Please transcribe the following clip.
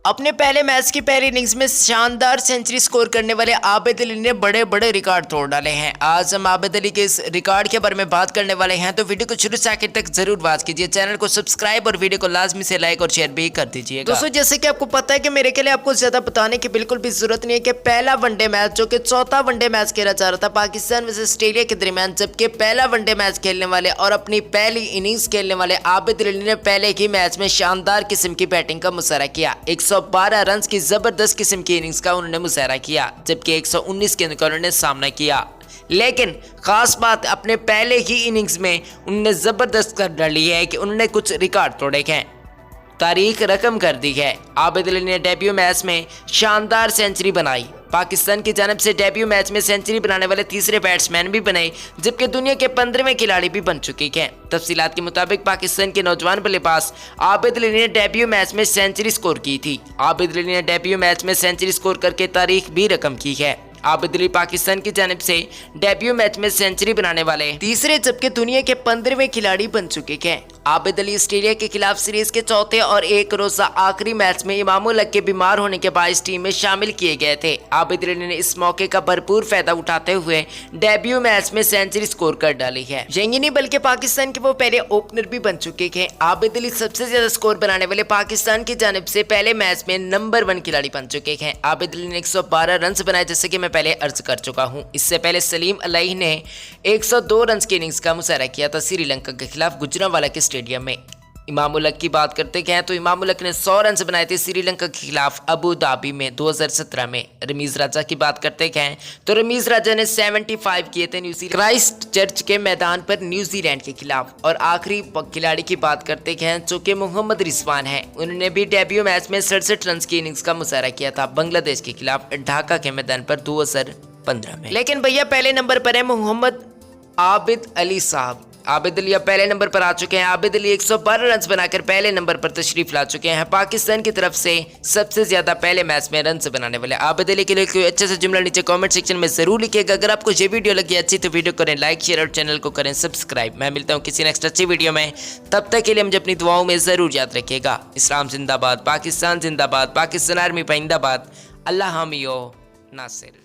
अपने पहले मैच की पहली इनिंग्स में शानदार सेंचुरी स्कोर करने वाले आबिद अली ने बड़े बड़े रिकॉर्ड तोड़ डाले हैं। आज हम आबिद अली के इस रिकॉर्ड के बारे में बात करने वाले हैं, तो वीडियो को शुरू से आखिर तक जरूर वॉच कीजिए। चैनल को सब्सक्राइब और वीडियो को लाजमी से लाइक और शेयर भी कर दीजिएगा। दोस्तों, जैसे कि आपको पता है कि मेरे के लिए आपको ज्यादा बताने की बिल्कुल भी जरूरत नहीं है कि पहला वनडे मैच जो कि चौथा वनडे मैच खेला जा रहा था पाकिस्तान वर्सेस ऑस्ट्रेलिया के दरमियान, जबकि पहला वनडे मैच खेलने वाले और अपनी पहली इनिंग्स खेलने वाले आबिद अली ने पहले ही मैच में शानदार किस्म की बैटिंग का मुजाहरा किया। 112 रन की जबरदस्त किस्म की इनिंग्स का उन्होंने मुजाहरा किया, जबकि 119 के का उन्होंने सामना किया। लेकिन खास बात अपने पहले ही इनिंग्स में उन्होंने जबरदस्त कर डाली है कि उन्होंने कुछ रिकॉर्ड तोड़े हैं, तारीख रकम कर दी है। आबिद अली ने डेब्यू मैच में शानदार सेंचुरी बनाई। पाकिस्तान की जानिब से डेब्यू मैच में सेंचुरी बनाने वाले तीसरे बैट्समैन भी बने, जबकि दुनिया के 15वें खिलाड़ी भी बन चुके हैं। तफसीलात के मुताबिक पाकिस्तान के नौजवान बल्लेबाज आबिद अली ने डेब्यू मैच में सेंचुरी स्कोर की थी। आबिद अली ने डेब्यू मैच में सेंचुरी स्कोर करके तारीख भी रकम की है। आबिद अली पाकिस्तान की जानिब से डेब्यू मैच में सेंचुरी बनाने वाले तीसरे जबकि दुनिया के 15वें खिलाड़ी बन चुके हैं। आबिद अली ऑस्ट्रेलिया के खिलाफ सीरीज के चौथे और एक रोजा आखिरी मैच में इमामुल हक के बीमार होने के बाद टीम में शामिल किए गए थे। आबिद अली ने इस मौके का भरपूर फायदा उठाते हुए डेब्यू मैच में सेंचुरी स्कोर कर डाली है। यही नहीं बल्कि पाकिस्तान के वो पहले ओपनर भी बन चुके हैं। आबिद अली सबसे ज्यादा स्कोर बनाने वाले पाकिस्तान की जानिब से पहले मैच में नंबर 1 खिलाड़ी बन चुके हैं। आबिद अली ने 112 रन बनाए, जैसे कि मैं पहले अर्ज कर चुका हूं। इससे पहले सलीम अलही ने 102 रन की इनिंग्स का मुजाहरा किया था श्रीलंका के खिलाफ गुजरांवाला के स्टेडियम में। इमामुल हक की बात करते हैं तो इमामुल हक ने 100 रन बनाए थे श्रीलंका के खिलाफ अबू धाबी में 2017 में। रमीज राजा की बात करते हैं तो रमीज राजा ने 75 किए थे न्यूजीलैंड क्राइस्ट चर्च के मैदान पर न्यूजीलैंड के खिलाफ। और आखिरी खिलाड़ी की बात करते हैं जो कि मोहम्मद रिजवान है, उन्होंने भी डेब्यू मैच में 67 रन की इनिंग्स का मुजाहरा किया था बांग्लादेश के खिलाफ ढाका के मैदान पर 2015 में। लेकिन भैया पहले नंबर पर है मोहम्मद आबिद अली साहब। आबिद अली अब पहले नंबर पर आ चुके हैं। आबिद अली 112 रन बनाकर पहले नंबर पर तशरीफ ला चुके हैं। पाकिस्तान की तरफ से सबसे ज्यादा पहले मैच में रन बनाने वाले आबिद अली के लिए कोई अच्छा सा जुमला नीचे कमेंट सेक्शन में जरूर लिखिएगा। अगर आपको ये वीडियो लगी अच्छी तो वीडियो करें लाइक शेयर और चैनल को करें सब्सक्राइब। मैं मिलता हूँ किसी नेक्स्ट अच्छी वीडियो में, तब तक के लिए मुझे अपनी दुआओं में जरूर याद रखिएगा। इस्लाम जिंदाबाद, पाकिस्तान जिंदाबाद, पाकिस्तान आर्मी पाइंदाबाद, अल्लाह हामी नासिर।